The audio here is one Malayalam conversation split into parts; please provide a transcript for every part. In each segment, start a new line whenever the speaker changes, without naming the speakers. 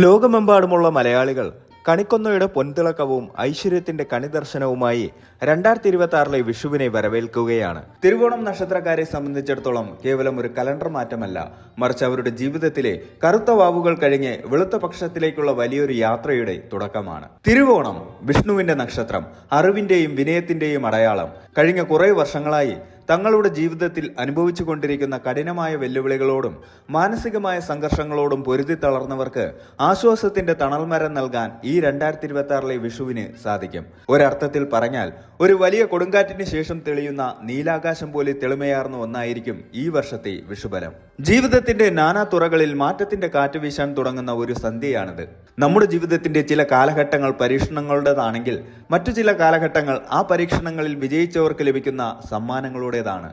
ലോകമെമ്പാടുമുള്ള മലയാളികൾ കണിക്കൊന്നയുടെ പൊൻതിളക്കവും ഐശ്വര്യത്തിന്റെ കണിദർശനവുമായി 2026 വിഷുവിനെ വരവേൽക്കുകയാണ്. തിരുവോണം നക്ഷത്രക്കാരെ സംബന്ധിച്ചിടത്തോളം കേവലം ഒരു കലണ്ടർ മാറ്റമല്ല, മറിച്ച് അവരുടെ ജീവിതത്തിലെ കറുത്ത വാവുകൾ കഴിഞ്ഞ് വെളുത്ത പക്ഷത്തിലേക്കുള്ള വലിയൊരു യാത്രയുടെ തുടക്കമാണ്. തിരുവോണം വിഷ്ണുവിന്റെ നക്ഷത്രം, അറിവിന്റെയും വിനയത്തിന്റെയും അടയാളം. കഴിഞ്ഞ കുറെ വർഷങ്ങളായി തങ്ങളുടെ ജീവിതത്തിൽ അനുഭവിച്ചു കൊണ്ടിരിക്കുന്ന കഠിനമായ വെല്ലുവിളികളോടും മാനസികമായ സംഘർഷങ്ങളോടും പൊരുതി തളർന്നവർക്ക് ആശ്വാസത്തിന്റെ തണൽമരം നൽകാൻ ഈ 2026 വിഷുവിന് സാധിക്കും. ഒരർത്ഥത്തിൽ പറഞ്ഞാൽ ഒരു വലിയ കൊടുങ്കാറ്റിന് ശേഷം തെളിയുന്ന നീലാകാശം പോലെ തെളിമയാർന്ന ഒന്നായിരിക്കും ഈ വർഷത്തെ വിഷുബലം. ജീവിതത്തിന്റെ നാനാ തുറകളിൽ മാറ്റത്തിന്റെ കാറ്റ് വീശാൻ തുടങ്ങുന്ന ഒരു സന്ധ്യയാണിത്. നമ്മുടെ ജീവിതത്തിന്റെ ചില കാലഘട്ടങ്ങൾ പരീക്ഷണങ്ങളുടേതാണെങ്കിൽ മറ്റു ചില കാലഘട്ടങ്ങൾ ആ പരീക്ഷണങ്ങളിൽ വിജയിച്ചവർക്ക് ലഭിക്കുന്ന സമ്മാനങ്ങളുടേതാണ്.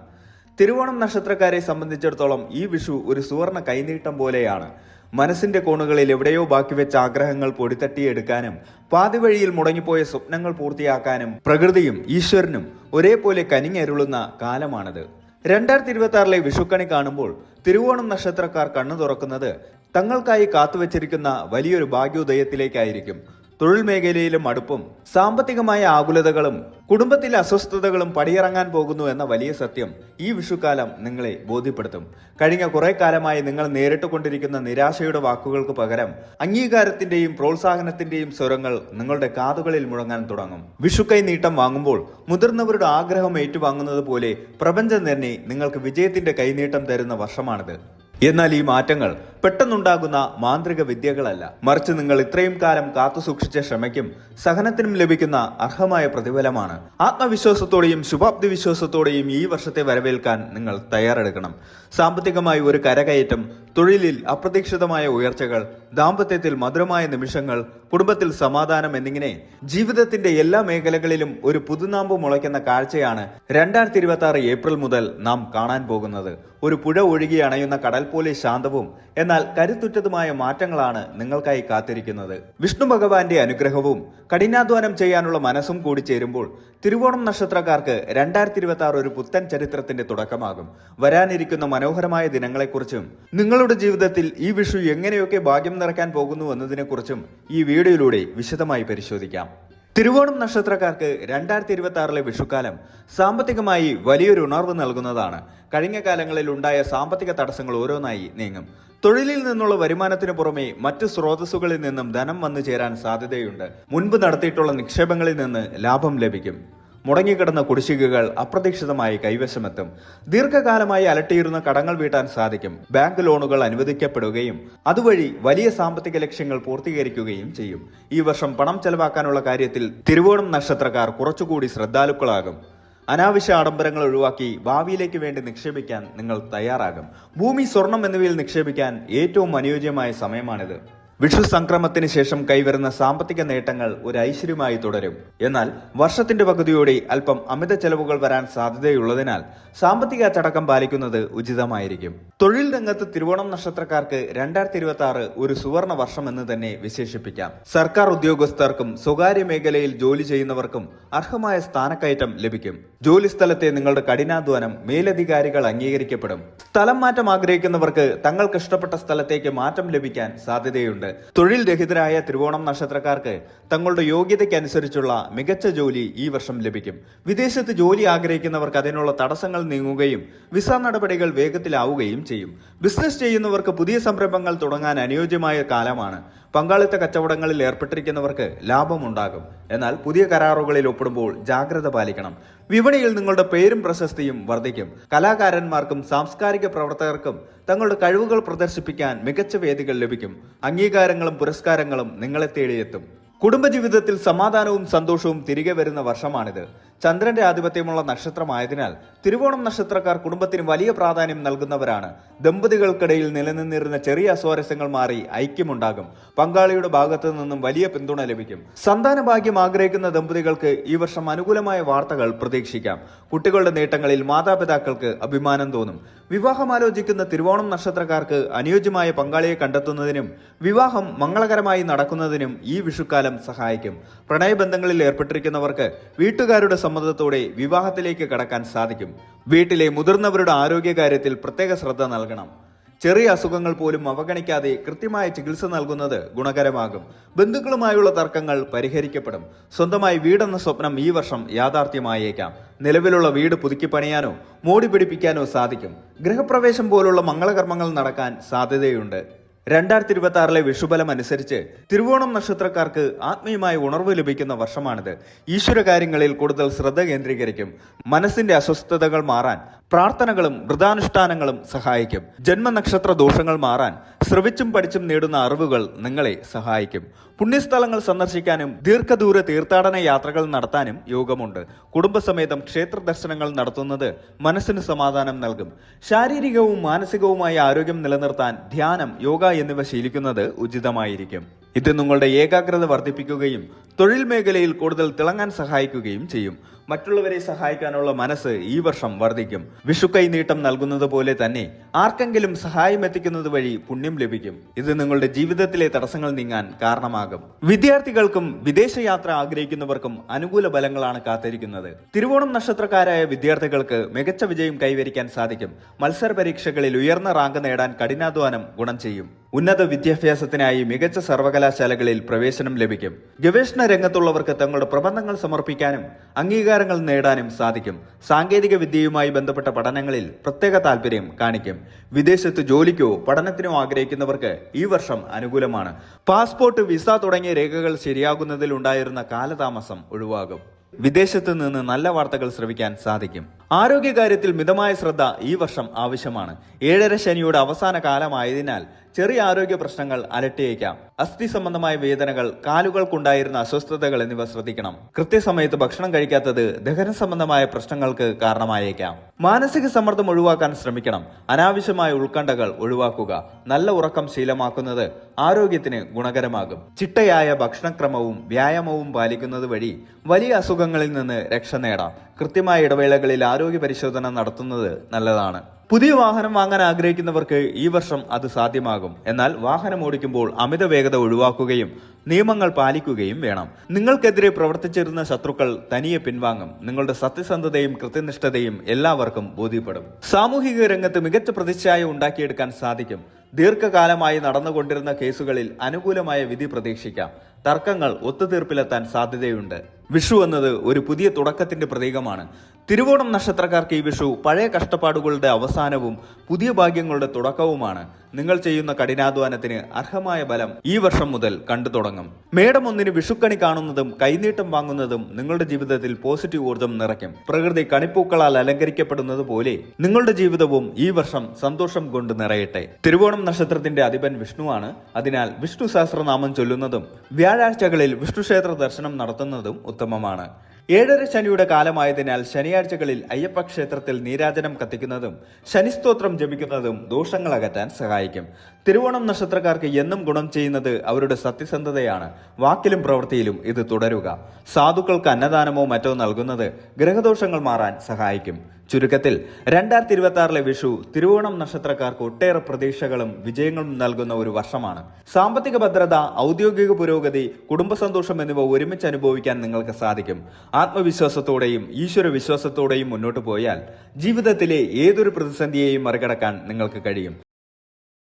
തിരുവോണം നക്ഷത്രക്കാരെ സംബന്ധിച്ചിടത്തോളം ഈ വിഷു ഒരു സുവർണ കൈനീട്ടം പോലെയാണ്. മനസ്സിന്റെ കോണുകളിൽ എവിടെയോ ബാക്കി വെച്ച ആഗ്രഹങ്ങൾ പൊടിത്തട്ടിയെടുക്കാനും പാതിവഴിയിൽ മുടങ്ങിപ്പോയ സ്വപ്നങ്ങൾ പൂർത്തിയാക്കാനും പ്രകൃതിയും ഈശ്വരനും ഒരേപോലെ കനിഞ്ഞരുളുന്ന കാലമാണിത്. 2026 വിഷുക്കണി കാണുമ്പോൾ തിരുവോണം നക്ഷത്രക്കാർ കണ്ണു തുറക്കുന്നത് തങ്ങൾക്കായി കാത്തുവച്ചിരിക്കുന്ന വലിയൊരു ഭാഗ്യോദയത്തിലേക്കായിരിക്കും. തൊഴിൽ മേഖലയിലും അടുപ്പും സാമ്പത്തികമായ ആകുലതകളും കുടുംബത്തിലെ അസ്വസ്ഥതകളും പടിയിറങ്ങാൻ പോകുന്നു എന്ന വലിയ സത്യം ഈ വിഷുക്കാലം നിങ്ങളെ ബോധ്യപ്പെടുത്തും. കഴിഞ്ഞ കുറെ കാലമായി നിങ്ങൾ നേരിട്ടുകൊണ്ടിരിക്കുന്ന നിരാശയുടെ വാക്കുകൾക്ക് പകരം അംഗീകാരത്തിന്റെയും പ്രോത്സാഹനത്തിന്റെയും സ്വരങ്ങൾ നിങ്ങളുടെ കാതുകളിൽ മുഴങ്ങാൻ തുടങ്ങും. വിഷുക്കൈ നീട്ടം വാങ്ങുമ്പോൾ മുതിർന്നവരുടെ ആഗ്രഹം ഏറ്റുവാങ്ങുന്നത് പോലെ പ്രപഞ്ചം തന്നെ നിങ്ങൾക്ക് വിജയത്തിന്റെ കൈനീട്ടം തരുന്ന വർഷമാണിത്. എന്നാൽ ഈ മാറ്റങ്ങൾ പെട്ടെന്നുണ്ടാകുന്ന മാന്ത്രിക വിദ്യകളല്ല, മറിച്ച് നിങ്ങൾ ഇത്രയും കാലം കാത്തുസൂക്ഷിച്ച ക്ഷമയ്ക്കും സഹനത്തിനും ലഭിക്കുന്ന അർഹമായ പ്രതിഫലമാണ്. ആത്മവിശ്വാസത്തോടെയും ശുഭാപ്തി വിശ്വാസത്തോടെയും ഈ വർഷത്തെ വരവേൽക്കാൻ നിങ്ങൾ തയ്യാറെടുക്കണം. സാമ്പത്തികമായി ഒരു കരകയറ്റം, തൊഴിലിൽ അപ്രതീക്ഷിതമായ ഉയർച്ചകൾ, ദാമ്പത്യത്തിൽ മധുരമായ നിമിഷങ്ങൾ, കുടുംബത്തിൽ സമാധാനം എന്നിങ്ങനെ ജീവിതത്തിന്റെ എല്ലാ മേഖലകളിലും ഒരു പുതുനാമ്പ് മുളയ്ക്കുന്ന കാഴ്ചയാണ് 2026 ഏപ്രിൽ മുതൽ നാം കാണാൻ പോകുന്നത്. ഒരു പുഴ ഒഴുകി അണയുന്ന കടൽ പോലെ ശാന്തവും എന്നാൽ കരുത്തുറ്റതുമായ മാറ്റങ്ങളാണ് നിങ്ങൾക്കായി കാത്തിരിക്കുന്നത്. വിഷ്ണു ഭഗവാന്റെ അനുഗ്രഹവും കഠിനാധ്വാനം ചെയ്യാനുള്ള മനസ്സും കൂടി ചേരുമ്പോൾ തിരുവോണം നക്ഷത്രക്കാർക്ക് 2026 ഒരു പുത്തൻ ചരിത്രത്തിന്റെ തുടക്കമാകും. വരാനിരിക്കുന്ന മനോഹരമായ ദിനങ്ങളെക്കുറിച്ചും നിങ്ങളുടെ ജീവിതത്തിൽ ഈ വിഷു എങ്ങനെയൊക്കെ ഭാഗ്യം നിറയ്ക്കാൻ പോകുന്നു എന്നതിനെക്കുറിച്ചും ഈ വീഡിയോയിലൂടെ വിശദമായി പരിശോധിക്കാം. തിരുവോണം നക്ഷത്രക്കാർക്ക് 2026 വിഷുക്കാലം സാമ്പത്തികമായി വലിയൊരു ഉണർവ് നൽകുന്നതാണ്. കഴിഞ്ഞ കാലങ്ങളിൽ ഉണ്ടായ സാമ്പത്തിക തടസ്സങ്ങൾ ഓരോന്നായി നീങ്ങും. തൊഴിലിൽ നിന്നുള്ള വരുമാനത്തിന് പുറമെ മറ്റു സ്രോതസ്സുകളിൽ നിന്നും ധനം വന്നു ചേരാൻ സാധ്യതയുണ്ട്. മുൻപ് നടത്തിയിട്ടുള്ള നിക്ഷേപങ്ങളിൽ നിന്ന് ലാഭം ലഭിക്കും. മുടങ്ങിക്കിടന്ന കുടിശ്ശികകൾ അപ്രതീക്ഷിതമായി കൈവശമെത്തും. ദീർഘകാലമായി അലട്ടിയിരുന്ന കടങ്ങൾ വീട്ടാൻ സാധിക്കും. ബാങ്ക് ലോണുകൾ അനുവദിക്കപ്പെടുകയും അതുവഴി വലിയ സാമ്പത്തിക ലക്ഷ്യങ്ങൾ പൂർത്തീകരിക്കുകയും ചെയ്യും. ഈ വർഷം പണം ചെലവാക്കാനുള്ള കാര്യത്തിൽ തിരുവോണം നക്ഷത്രക്കാർ കുറച്ചുകൂടി ശ്രദ്ധാലുക്കളാകും. അനാവശ്യ ആഡംബരങ്ങൾ ഒഴിവാക്കി ഭാവിയിലേക്ക് വേണ്ടി നിക്ഷേപിക്കാൻ നിങ്ങൾ തയ്യാറാകും. ഭൂമി, സ്വർണം എന്നിവയിൽ നിക്ഷേപിക്കാൻ ഏറ്റവും അനുയോജ്യമായ സമയമാണിത്. വിഷു സംക്രമത്തിന് ശേഷം കൈവരുന്ന സാമ്പത്തിക നേട്ടങ്ങൾ ഒരു ഐശ്വര്യമായി തുടരും. എന്നാൽ വർഷത്തിന്റെ പകുതിയോടെ അല്പം അമിത ചെലവുകൾ വരാൻ സാധ്യതയുള്ളതിനാൽ സാമ്പത്തിക അച്ചടക്കം പാലിക്കുന്നത് ഉചിതമായിരിക്കും. തൊഴിൽ രംഗത്ത് തിരുവോണം നക്ഷത്രക്കാർക്ക് 2026 ഒരു സുവർണ വർഷം എന്ന് തന്നെ വിശേഷിപ്പിക്കാം. സർക്കാർ ഉദ്യോഗസ്ഥർക്കും സ്വകാര്യ മേഖലയിൽ ജോലി ചെയ്യുന്നവർക്കും അർഹമായ സ്ഥാനക്കയറ്റം ലഭിക്കും. ജോലി സ്ഥലത്തെ നിങ്ങളുടെ കഠിനാധ്വാനം മേലധികാരികൾ അംഗീകരിക്കപ്പെടും. സ്ഥലം മാറ്റം ആഗ്രഹിക്കുന്നവർക്ക് തങ്ങൾക്ക് ഇഷ്ടപ്പെട്ട സ്ഥലത്തേക്ക് മാറ്റം ലഭിക്കാൻ സാധ്യതയുണ്ട്. തൊഴിൽ രഹിതരായ തിരുവോണം നക്ഷത്രക്കാർക്ക് തങ്ങളുടെ യോഗ്യതയ്ക്കനുസരിച്ചുള്ള മികച്ച ജോലി ഈ വർഷം ലഭിക്കും. വിദേശത്ത് ജോലി ആഗ്രഹിക്കുന്നവർക്ക് അതിനുള്ള തടസ്സങ്ങൾ നീങ്ങുകയും വിസ നടപടികൾ വേഗത്തിലാവുകയും ചെയ്യും. ബിസിനസ് ചെയ്യുന്നവർക്ക് പുതിയ സംരംഭങ്ങൾ തുടങ്ങാൻ അനുയോജ്യമായ കാലമാണ്. പങ്കാളിത്ത കച്ചവടങ്ങളിൽ ഏർപ്പെട്ടിരിക്കുന്നവർക്ക് ലാഭമുണ്ടാകും. എന്നാൽ പുതിയ കരാറുകളിൽ ഒപ്പിടുമ്പോൾ ജാഗ്രത പാലിക്കണം. വിപണിയിൽ നിങ്ങളുടെ പേരും പ്രശസ്തിയും വർദ്ധിക്കും. കലാകാരന്മാർക്കും സാംസ്കാരിക പ്രവർത്തകർക്കും തങ്ങളുടെ കഴിവുകൾ പ്രദർശിപ്പിക്കാൻ മികച്ച വേദികൾ ലഭിക്കും. അംഗീകാരങ്ങളും പുരസ്കാരങ്ങളും നിങ്ങളെ തേടിയെത്തും. കുടുംബജീവിതത്തിൽ സമാധാനവും സന്തോഷവും തിരികെ വരുന്ന വർഷമാണിത്. ചന്ദ്രന്റെ ആധിപത്യമുള്ള നക്ഷത്രമായതിനാൽ തിരുവോണം നക്ഷത്രക്കാർ കുടുംബത്തിന് വലിയ പ്രാധാന്യം നൽകുന്നവരാണ്. ദമ്പതികൾക്കിടയിൽ നിലനിന്നിരുന്ന ചെറിയ അസ്വാരസ്യങ്ങൾ മാറി ഐക്യമുണ്ടാകും. പങ്കാളിയുടെ ഭാഗത്തു നിന്നും വലിയ പിന്തുണ ലഭിക്കും. സന്താന ഭാഗ്യം ആഗ്രഹിക്കുന്ന ദമ്പതികൾക്ക് ഈ വർഷം അനുകൂലമായ വാർത്തകൾ പ്രതീക്ഷിക്കാം. കുട്ടികളുടെ നേട്ടങ്ങളിൽ മാതാപിതാക്കൾക്ക് അഭിമാനം തോന്നും. വിവാഹം ആലോചിക്കുന്ന തിരുവോണം നക്ഷത്രക്കാർക്ക് അനുയോജ്യമായ പങ്കാളിയെ കണ്ടെത്തുന്നതിനും വിവാഹം മംഗളകരമായി നടക്കുന്നതിനും ഈ വിഷുക്കാലം സഹായിക്കും. പ്രണയബന്ധങ്ങളിൽ ഏർപ്പെട്ടിരിക്കുന്നവർക്ക് വീട്ടുകാരുടെ സമ്മതത്തോടെ വിവാഹത്തിലേക്ക് കടക്കാൻ സാധിക്കും. വീട്ടിലെ മുതിർന്നവരുടെ ആരോഗ്യകാര്യത്തിൽ പ്രത്യേക ശ്രദ്ധ നൽകണം. ചെറിയ അസുഖങ്ങൾ പോലും അവഗണിക്കാതെ കൃത്യമായ ചികിത്സ നൽകുന്നത് ഗുണകരമാകും. ബന്ധുക്കളുമായുള്ള തർക്കങ്ങൾ പരിഹരിക്കപ്പെടും. സ്വന്തമായി വീടെന്ന സ്വപ്നം ഈ വർഷം യാഥാർത്ഥ്യമായേക്കാം. നിലവിലുള്ള വീട് പുതുക്കിപ്പണിയാനോ മോടി പിടിപ്പിക്കാനോ സാധിക്കും. ഗൃഹപ്രവേശം പോലുള്ള മംഗളകർമ്മങ്ങൾ നടക്കാൻ സാധ്യതയുണ്ട്. 2026 വിഷുബലം അനുസരിച്ച് തിരുവോണം നക്ഷത്രക്കാർക്ക് ആത്മീയമായ ഉണർവ് ലഭിക്കുന്ന വർഷമാണിത്. ഈശ്വര കാര്യങ്ങളിൽ കൂടുതൽ ശ്രദ്ധ കേന്ദ്രീകരിക്കും. മനസ്സിന്റെ അസ്വസ്ഥതകൾ മാറാൻ പ്രാർത്ഥനകളും വ്രതാനുഷ്ഠാനങ്ങളും സഹായിക്കും. ജന്മനക്ഷത്ര ദോഷങ്ങൾ മാറാൻ ശ്രവിച്ചും പഠിച്ചും നേടുന്ന അറിവുകൾ നിങ്ങളെ സഹായിക്കും. പുണ്യസ്ഥലങ്ങൾ സന്ദർശിക്കാനും ദീർഘദൂര തീർത്ഥാടന യാത്രകൾ നടത്താനും യോഗമുണ്ട്. കുടുംബസമേതം ക്ഷേത്ര ദർശനങ്ങൾ നടത്തുന്നത് മനസ്സിന് സമാധാനം നൽകും. ശാരീരികവും മാനസികവുമായ ആരോഗ്യം നിലനിർത്താൻ ധ്യാനം, യോഗ എന്നിവ ശീലിക്കുന്നത് ഉചിതമായിരിക്കും. ഇത് നിങ്ങളുടെ ഏകാഗ്രത വർദ്ധിപ്പിക്കുകയും തൊഴിൽ മേഖലയിൽ കൂടുതൽ തിളങ്ങാൻ സഹായിക്കുകയും ചെയ്യും. മറ്റുള്ളവരെ സഹായിക്കാനുള്ള മനസ്സ് ഈ വർഷം വർദ്ധിക്കും. വിഷുക്കൈ നീട്ടം നൽകുന്നത് പോലെ തന്നെ ആർക്കെങ്കിലും സഹായം എത്തിക്കുന്നത് വഴി പുണ്യം ലഭിക്കും. ഇത് നിങ്ങളുടെ ജീവിതത്തിലെ തടസ്സങ്ങൾ നീങ്ങാൻ കാരണമാകും. വിദ്യാർത്ഥികൾക്കും വിദേശയാത്ര ആഗ്രഹിക്കുന്നവർക്കും അനുകൂല ഫലങ്ങളാണ് കാത്തിരിക്കുന്നത്. തിരുവോണം നക്ഷത്രക്കാരായ വിദ്യാർത്ഥികൾക്ക് മികച്ച വിജയം കൈവരിക്കാൻ സാധിക്കും. മത്സര പരീക്ഷകളിൽ ഉയർന്ന റാങ്ക് നേടാൻ കഠിനാധ്വാനം ഗുണം ചെയ്യും. ഉന്നത വിദ്യാഭ്യാസത്തിനായി മികച്ച സർവകലാശാലകളിൽ പ്രവേശനം ലഭിക്കും. ഗവേഷണ രംഗത്തുള്ളവർക്ക് തങ്ങളുടെ പ്രബന്ധങ്ങൾ സമർപ്പിക്കാനും അംഗീകാരങ്ങൾ നേടാനും സാധിക്കും. സാങ്കേതിക വിദ്യയുമായി ബന്ധപ്പെട്ട പഠനങ്ങളിൽ പ്രത്യേക താല്പര്യം കാണിക്കും. വിദേശത്ത് ജോലിക്കോ പഠനത്തിനോ ആഗ്രഹിക്കുന്നവർക്ക് ഈ വർഷം അനുകൂലമാണ്. പാസ്പോർട്ട്, വിസ തുടങ്ങിയ രേഖകൾ ശരിയാകുന്നതിൽ ഉണ്ടായിരുന്ന കാലതാമസം ഒഴിവാകും. വിദേശത്ത് നിന്ന് നല്ല വാർത്തകൾ ശ്രവിക്കാൻ സാധിക്കും. ആരോഗ്യകാര്യത്തിൽ മിതമായ ശ്രദ്ധ ഈ വർഷം ആവശ്യമാണ്. 7.5 ശനിയുടെ അവസാന കാലമായതിനാൽ ചെറിയ ആരോഗ്യ പ്രശ്നങ്ങൾ അലട്ടിയേക്കാം. അസ്ഥി സംബന്ധമായ വേദനകൾ, കാലുകൾക്കുണ്ടായിരുന്ന അസ്വസ്ഥതകൾ എന്നിവ ശ്രദ്ധിക്കണം. കൃത്യസമയത്ത് ഭക്ഷണം കഴിക്കാത്തത് ദഹന സംബന്ധമായ പ്രശ്നങ്ങൾക്ക് കാരണമായേക്കാം. മാനസിക സമ്മർദ്ദം ഒഴിവാക്കാൻ ശ്രമിക്കണം. അനാവശ്യമായ ഉത്കണ്ഠകൾ ഒഴിവാക്കുക. നല്ല ഉറക്കം ശീലമാക്കുന്നത് ആരോഗ്യത്തിന് ഗുണകരമാകും. ചിട്ടയായ ഭക്ഷണക്രമവും വ്യായാമവും പാലിക്കുന്നത് വഴി വലിയ അസുഖങ്ങളിൽ നിന്ന് രക്ഷ നേടാം. കൃത്യമായ ഇടവേളകളിൽ ആരോഗ്യ പരിശോധന നടത്തുന്നത് നല്ലതാണ്. പുതിയ വാഹനം വാങ്ങാൻ ആഗ്രഹിക്കുന്നവർക്ക് ഈ വർഷം അത് സാധ്യമാകും. എന്നാൽ വാഹനം ഓടിക്കുമ്പോൾ അമിത വേഗത ഒഴിവാക്കുകയും നിയമങ്ങൾ പാലിക്കുകയും വേണം. നിങ്ങൾക്കെതിരെ പ്രവർത്തിച്ചിരുന്ന ശത്രുക്കൾ തനിയെ പിൻവാങ്ങും. നിങ്ങളുടെ സത്യസന്ധതയും കൃത്യനിഷ്ഠതയും എല്ലാവർക്കും ബോധ്യപ്പെടും. സാമൂഹിക രംഗത്ത് മികച്ച പ്രതിച്ഛായ ഉണ്ടാക്കിയെടുക്കാൻ സാധിക്കും. ദീർഘകാലമായി നടന്നുകൊണ്ടിരുന്ന കേസുകളിൽ അനുകൂലമായ വിധി പ്രതീക്ഷിക്കാം. തർക്കങ്ങൾ ഒത്തുതീർപ്പിലെത്താൻ സാധ്യതയുണ്ട്. വിഷു എന്നത് ഒരു പുതിയ തുടക്കത്തിന്റെ പ്രതീകമാണ്. തിരുവോണം നക്ഷത്രക്കാർക്ക് ഈ വിഷു പഴയ കഷ്ടപ്പാടുകളുടെ അവസാനവും പുതിയ ഭാഗ്യങ്ങളുടെ തുടക്കവുമാണ്. നിങ്ങൾ ചെയ്യുന്ന കഠിനാധ്വാനത്തിന് അർഹമായ ഫലം ഈ വർഷം മുതൽ കണ്ടു തുടങ്ങും. മേടം 1 വിഷുക്കണി കാണുന്നതും കൈനീട്ടം വാങ്ങുന്നതും നിങ്ങളുടെ ജീവിതത്തിൽ പോസിറ്റീവ് ഊർജ്ജം നിറയ്ക്കും. പ്രകൃതി കണിപ്പൂക്കളാൽ അലങ്കരിക്കപ്പെടുന്നത് പോലെ നിങ്ങളുടെ ജീവിതവും ഈ വർഷം സന്തോഷം കൊണ്ട് നിറയട്ടെ. തിരുവോണം നക്ഷത്രത്തിന്റെ അധിപൻ വിഷ്ണുവാണ്. അതിനാൽ വിഷ്ണു സഹസ്രനാമം ചൊല്ലുന്നതും വ്യാഴാഴ്ചകളിൽ വിഷ്ണു ക്ഷേത്ര ദർശനം നടത്തുന്നതും ഉത്തമമാണ്. 7.5 ശനിയുടെ കാലമായതിനാൽ ശനിയാഴ്ചകളിൽ അയ്യപ്പ ക്ഷേത്രത്തിൽ നീരാജനം കത്തിക്കുന്നതും ശനിസ്തോത്രം ജപിക്കുന്നതും ദോഷങ്ങൾ അകറ്റാൻ സഹായിക്കും. തിരുവോണം നക്ഷത്രക്കാർക്ക് എന്നും ഗുണം ചെയ്യുന്നത് അവരുടെ സത്യസന്ധതയാണ്. വാക്കിലും പ്രവൃത്തിയിലും ഇത് തുടരുക. സാധുക്കൾക്ക് അന്നദാനമോ മറ്റോ നൽകുന്നത് ഗ്രഹദോഷങ്ങൾ മാറാൻ സഹായിക്കും. ചുരുക്കത്തിൽ 2026 വിഷു തിരുവോണം നക്ഷത്രക്കാർക്ക് ഒട്ടേറെ പ്രതീക്ഷകളും വിജയങ്ങളും നൽകുന്ന ഒരു വർഷമാണ്. സാമ്പത്തിക ഭദ്രത, ഔദ്യോഗിക പുരോഗതി, കുടുംബ സന്തോഷം എന്നിവ ഒരുമിച്ച് അനുഭവിക്കാൻ നിങ്ങൾക്ക് സാധിക്കും. ആത്മവിശ്വാസത്തോടെയും ഈശ്വര വിശ്വാസത്തോടെയും മുന്നോട്ട് പോയാൽ ജീവിതത്തിലെ ഏതൊരു പ്രതിസന്ധിയെയും മറികടക്കാൻ നിങ്ങൾക്ക് കഴിയും.